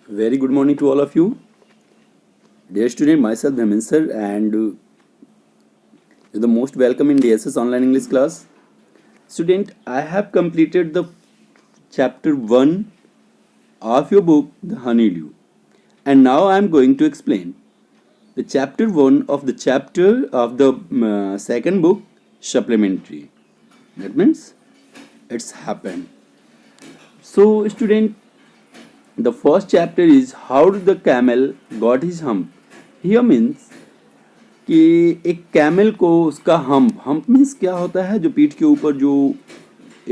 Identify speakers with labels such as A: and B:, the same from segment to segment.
A: Very good morning to all of you. Dear student, myself Dhamin sir, and you're the most welcome in DSS online English class. Student, I have completed the chapter 1 of your book, The Honeydew, and now I am going to explain the chapter 1 of the chapter of the second book, Supplementary. That means it's happened. So, student, the first chapter is how the camel got his hump. Here means कि एक camel को उसका hump means क्या होता है, जो पीठ के ऊपर जो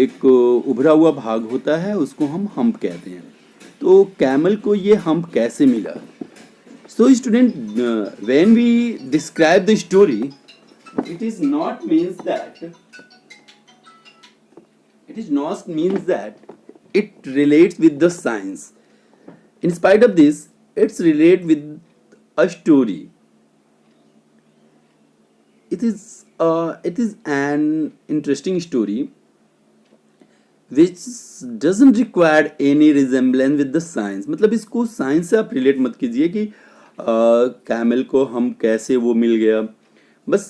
A: एक उभरा हुआ भाग होता है उसको हम हम्प कहते हैं. तो कैमल को ये हम्प कैसे मिला? So student, when we describe the story, it is not means that it relates with the science. In spite of this, it's related with a story. It is an interesting story which doesn't require any resemblance with the science. मतलब इसको science से आप relate मत कीजिए कि camel को हम कैसे वो मिल गया. बस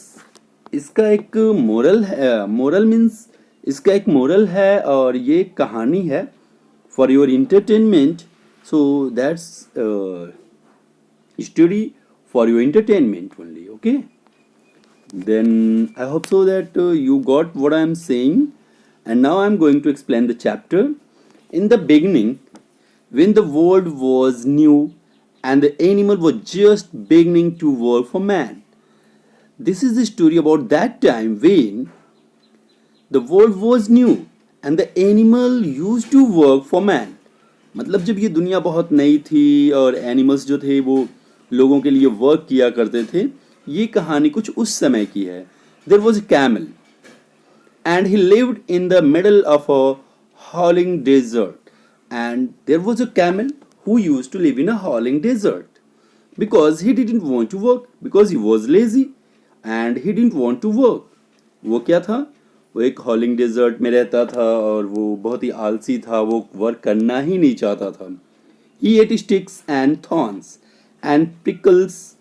A: इसका एक मोरल है. मोरल मीन्स इसका एक मोरल है और ये कहानी है for your entertainment. So that's story for your entertainment only. Okay, then I hope so that you got what I am saying, and now I am going to explain the chapter. In the beginning, when the world was new and the animal was just beginning to work for man. This is the story about that time when the world was new and the animal used to work for man. मतलब जब ये दुनिया बहुत नई थी और animals जो थे वो लोगों के लिए वर्क किया करते थे. ये कहानी कुछ उस समय की है. There was a camel and he lived in the middle of a howling desert. And there was a camel who used to live in a howling desert because he didn't want to work, because he was lazy and he didn't want to work. वो क्या था? वो एक हॉलिंग desert में रहता था और वो बहुत ही आलसी था. वो वर्क करना ही नहीं चाहता था. He ate sticks and thorns and pickles.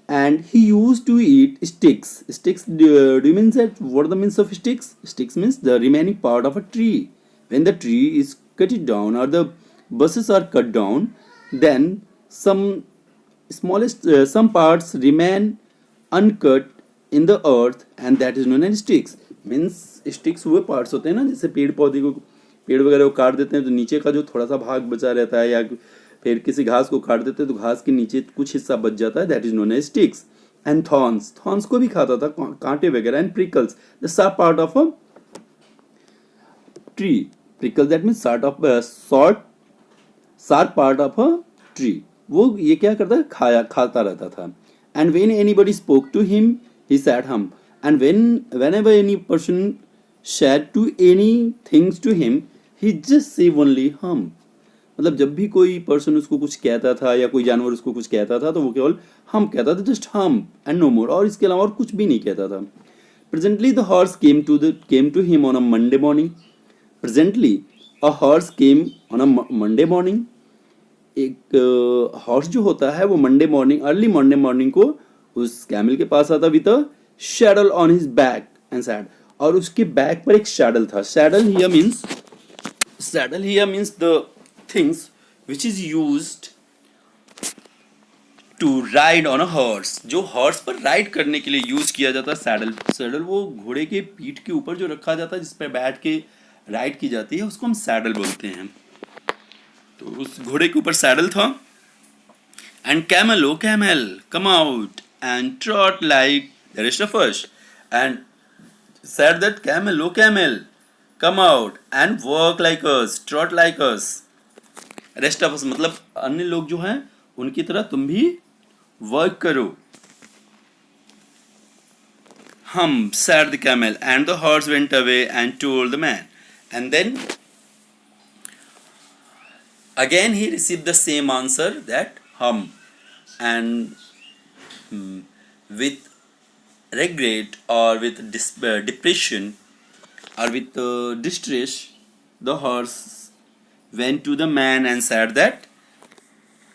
A: And he used to eat sticks. Sticks, do you mean that what are the means of sticks? Sticks means the remaining part of a tree. When the tree is cut it down or the bushes are cut down, then some some parts remain uncut in the earth, and that is known as sticks. Means sticks वो parts होते हैं ना, जैसे पेड़ पौधे को, पेड़ वगैरह को काट देते हैं तो नीचे का जो थोड़ा सा भाग बचा रहता है, या फिर किसी घास को काट देते हैं तो घास के नीचे कुछ हिस्सा बच जाता है. That is known as sticks. And thorns, thorns को भी खाता था, कांटे वगैरह. And prickles, the sharp part of a tree. Prickle that means sharp part of a tree. वो ये क्या करता है? खाता रहता था. And when anybody spoke to him he said hmm. And whenever any person said to any things to him, he just say only hum. मतलब जब भी कोई पर्सन उसको कुछ कहता था या कोई जानवर उसको कुछ कहता था तो वो केवल हम कहता था, जस्ट हम एंड नो मोर. और इसके अलावा और कुछ भी नहीं कहता था. Presently the horse came to him on a Monday morning. Presently a horse came on a Monday morning. एक हॉर्स जो होता है वो Monday morning, early Monday morning को उस कैमल के पास आता with a saddle on his back and said. और उसके बैक पर एक शैडल था. Saddle here means the things which is used to ride on a horse. जो हॉर्स पर राइड करने के लिए यूज किया जाता है सैडल. सैडल वो घोड़े के पीठ के ऊपर जो रखा जाता है जिस पर बैठ के राइड की जाती है उसको हम सैडल बोलते हैं. तो उस घोड़े के ऊपर सैडल था. And camel, O camel, come out and trot like the rest of us. And said that camel, oh camel, come out and work like us, trot like us. Rest of अस मतलब अन्य लोग जो हैं उनकी तरह तुम भी वर्क करो. हम said the camel, and the horse went away and told the man. And then again he received the same answer, that hum. And with regret or with depression or with distress, the horse went to the man and said that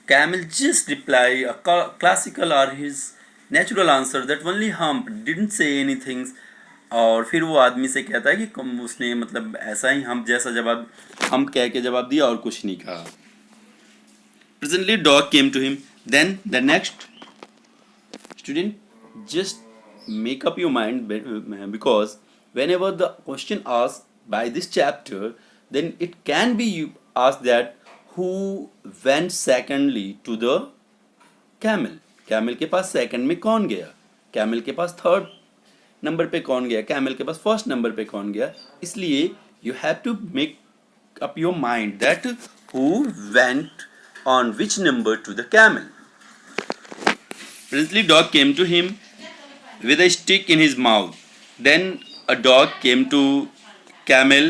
A: camel just reply a classical or his natural answer that only hump didn't say anything. और फिर वो आदमी से कहता है कि उसने मतलब ऐसा ही हम जैसा जवाब हम कह के जवाब दिया और कुछ नहीं कहा. Presently dog came to him. Then the next student, just make up your mind because whenever the question asked by this chapter, then it can be asked that who went secondly to the camel. Camel के पास second में कौन गया, camel के पास third number पे कौन गया, camel के पास first number पे कौन गया. इसलिए you have to make up your mind that who went on which number to the camel. Presently dog came to him with a stick in his mouth. Then a dog came to camel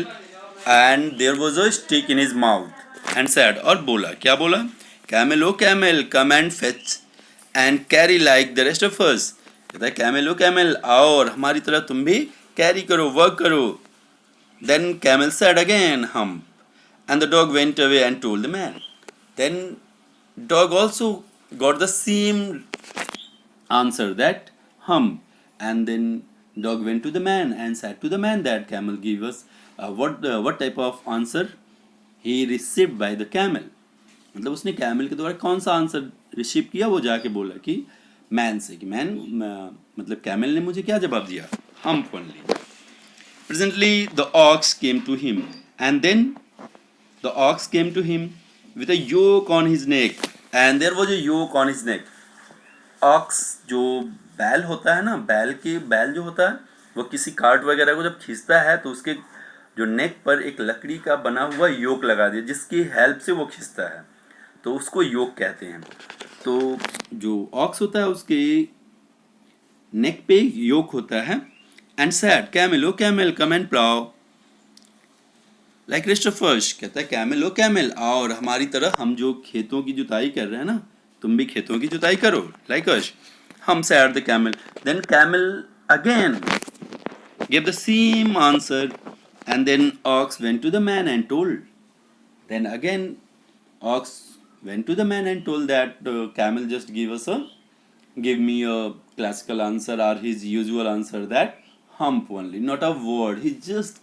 A: and there was a stick in his mouth and said, और बोला, क्या बोला, camel oh camel come and fetch and carry like the rest of us. कहता है camel oh camel आओ और हमारी तरह तुम भी कैरी करो, वर्क करो. Then camel said again hump and the dog went away and told the man. Then dog also got the same answer that hum, and then dog went to the man and said to the man that camel give us what type of answer he received by the camel. मतलब उसने camel के द्वारा कौन सा answer receive किया, वो जाके बोला कि मैन से कि मैन मतलब कैमल ने मुझे क्या जवाब दिया, हम only. Presently the ox came to him and then the ox came to him with a yoke on his neck and there was a yoke on his neck. Ox जो बैल होता है ना, बैल जो होता है वो किसी कार्ट वगैरह को जब खींचता है तो उसके जो नेक पर एक लकड़ी का बना हुआ योक लगा दिया जिसकी हेल्प से वो खींचता है, तो उसको योक कहते हैं. तो जो ऑक्स होता है उसके नेक पे योक होता है. And said camel O camel come and plough like rest of us. कहता है कैमल ओ कैमल आओ और हमारी तरह हम जो खेतों की जुताई कर रहे हैं ना, तुम भी खेतों की जुताई करो like us. Humph said the camel. Then camel again give the same answer and then ox went to the man and told. Then again ox went to the man and told that camel just give me a classical answer or his usual answer that hump only, not a word, he just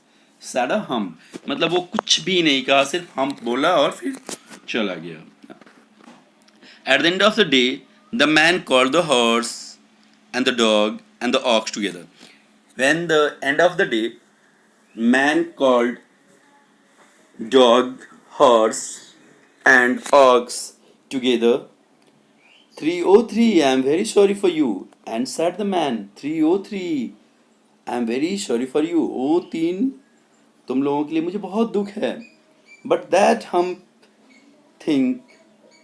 A: said a hump. मतलब वो कुछ भी नहीं कहा, सिर्फ hump बोला और फिर चला गया. At the end of the day the man called the horse and the dog and the ox together. When the end of the day man called dog, horse and ox together. 303 I am very sorry for you. And said the man, 303 I am very sorry for you. ओ तीन तुम लोगों के लिए मुझे बहुत दुख है. But that hump thing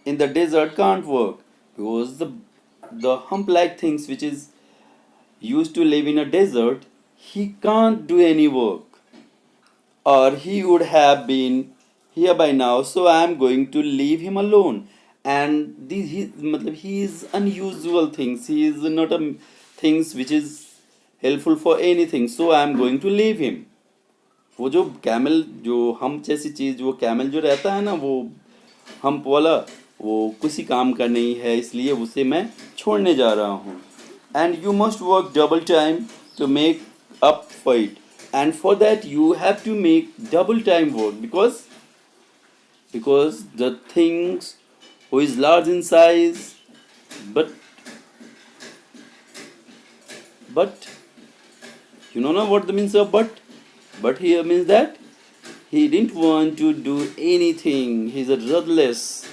A: in the desert can't work because the hump like things which is used to live in a desert, he can't do any work or he would have been here by now, so I am going to leave him alone. And he is unusual things, he is not a things which is helpful for anything, so I am going to leave him. वो जो camel जो हम जैसी चीज़, वो camel जो रहता है ना, वो हम्प वाला, वो किसी काम का नहीं है, इसलिए उसे मैं छोड़ने जा रहा हूँ. And you must work double time to make up for it. And for that you have to make double time work because the things who is large in size but you know what the means of but here means that he didn't want to do anything, he is a ruthless.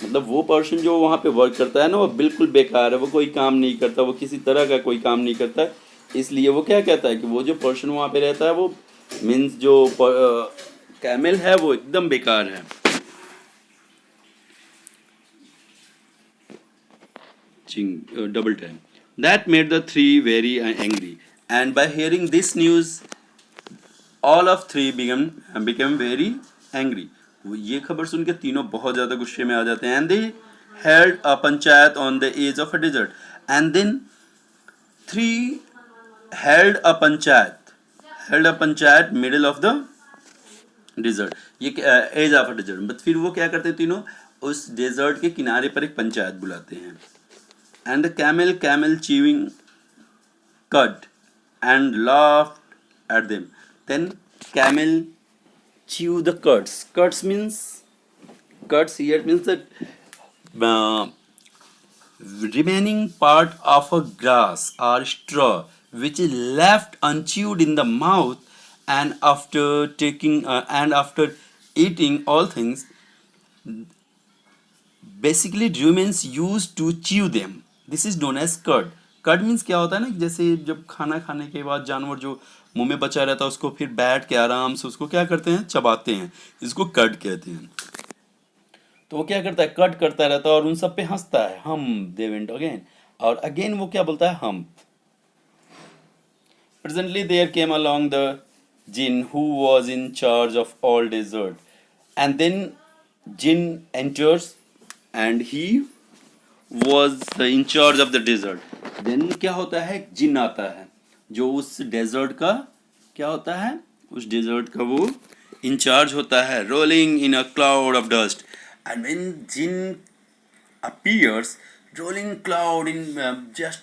A: मतलब वो person जो वहाँ पे work करता है ना, वो बिल्कुल बेकार है, वो कोई काम नहीं करता, वो किसी तरह का कोई काम नहीं करता. इसलिए वो क्या कहता है कि वो जो पर्सन वहाँ पे रहता है वो मीन्स जो कैमल है वो एकदम बेकार है. Double time. That made the three very angry, and by hearing this news all of three became very angry. ये खबर सुन के तीनों बहुत ज़्यादा गुस्से में आ जाते हैं. And they held a panchayat on the edge of a desert. And then three held a panchayat middle of the desert, ये edge of a desert. But फिर वो क्या करते हैं तीनों, उस डेजर्ट के किनारे पर एक पंचायत बुलाते हैं। And the camel chewing cud and laughed at them. Then camel chew the cuds. Cuds here means that uh, remaining part of a grass or straw which is left unchewed in the mouth, and after after eating all things, basically humans use to chew them, this is known as cud. Cud means क्या होता है ना, जैसे जब खाना खाने के बाद जानवर जो मुंह में बचा रहता है उसको फिर बैठ के आराम से उसको क्या करते हैं, चबाते हैं, इसको कर्ड कहते हैं। तो वो क्या करता है, कट करता रहता है और उन सब पे हंसता है, हम दे वेंट अगेन, और अगेन वो क्या बोलता है, humph. Presently there came along the djinn who was in charge of all desert, and then djinn enters and he was in charge of the desert. Then क्या होता है, जिन आता है जो उस डेजर्ट का क्या होता है, उस डेजर्ट का वो इंचार्ज होता है। rolling in a cloud of dust, and when jinn appears rolling cloud in just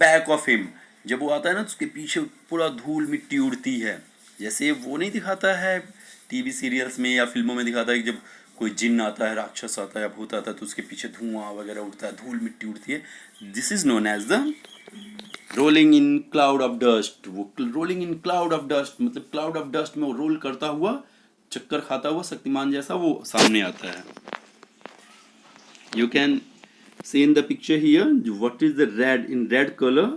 A: back of him, जब वो आता है ना तो उसके पीछे पूरा धूल मिट्टी उड़ती है। जैसे वो नहीं दिखाता है टीवी सीरियल्स में या फिल्मों में, दिखाता है कि जब कोई जिन्न आता है, राक्षस आता है या भूत आता है तो उसके पीछे धुआं वगैरह उड़ता है, धूल मिट्टी उड़ती है। This is known as the rolling in cloud of dust. वो rolling in cloud of dust मतलब क्लाउड ऑफ डस्ट में वो रोल करता हुआ, चक्कर खाता हुआ शक्तिमान जैसा वो सामने आता है। You can see in the picture here what is the red in red color,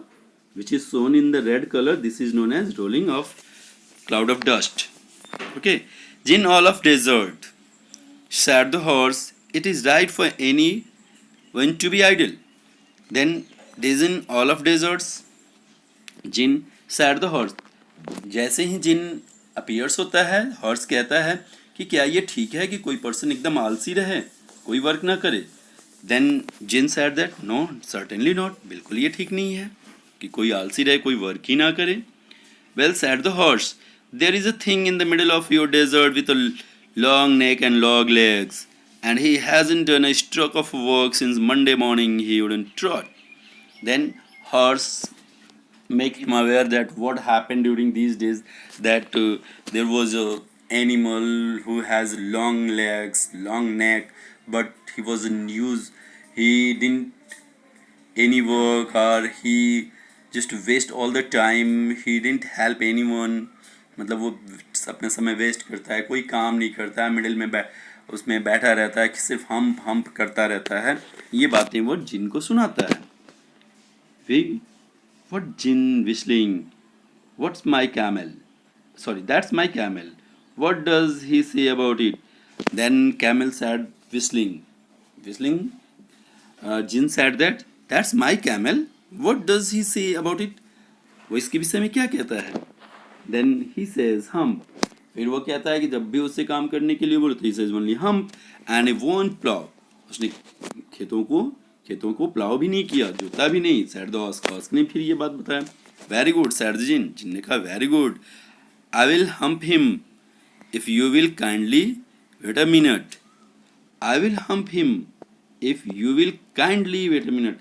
A: which is shown in the red color, this is known as rolling of cloud of dust. Okay, jinn all of desert, said the horse, it is right for any one to be idle. Then jinn all of deserts, jinn said the horse, जैसे ही जिन appears होता है, horse कहता है कि क्या ये ठीक है कि कोई पर्सन एकदम आलसी रहे, कोई वर्क ना करे। Then djinn said that no certainly not, बिल्कुल ये ठीक नहीं है कि कोई आलसी रहे, कोई वर्क ही ना करे। well said the horse, there is a thing in the middle of your desert with a long neck and long legs, and he hasn't done a stroke of work since Monday morning he wouldn't trot. Then horse make him aware that what happened during these days, that there was a animal who has long legs, long neck, but he wasn't used, he didn't any work, or he just waste all the time, he didn't help anyone, मतलब वो अपना समय waste करता है, कोई काम नहीं करता है, मिडिल में उसमें बैठा रहता है कि सिर्फ हम्प करता रहता है। ये बातें वो जिन को सुनाता है। What jinn whistling? What's my camel? Sorry, that's my camel. What does he say about it? Then camel said whistling. Jinn said that that's my camel. What does he say about it? वो इसके विषय में क्या कहता है? Then he says hump. फिर वो कहता है कि जब भी उससे काम करने के लिए बोले तो he says only hump and he won't plow. उसने खेतों को प्लाव भी नहीं किया, जोता भी नहीं। said the horse ने फिर ये बात बताया। Very good, said the jinn. जिन ने कहा very good. I will hump him if you will kindly wait a minute. I will hump him if you will kindly wait a minute.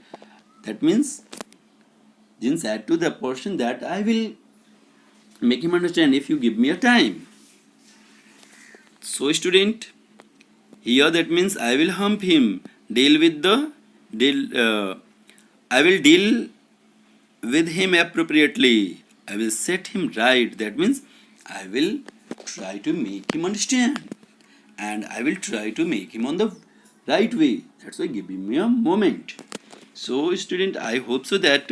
A: That means Jinn said to the person that I will make him understand if you give me a time. So student, here that means I will hump him, I will deal with him appropriately, I will set him right. That means I will try to make him understand, and I will try to make him on the right way. That's why give me a moment. So student, I hope so that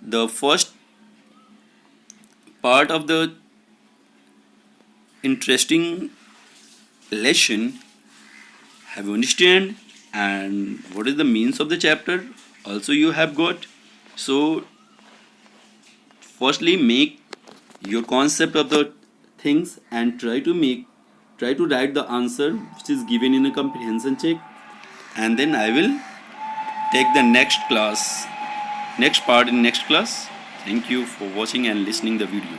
A: the first part of the interesting lesson have you understand, and what is the means of the chapter also you have got. So firstly make your concept of the things and try to write the answer which is given in a comprehension check, and then I will take the next part in next class. Thank you for watching and listening the video.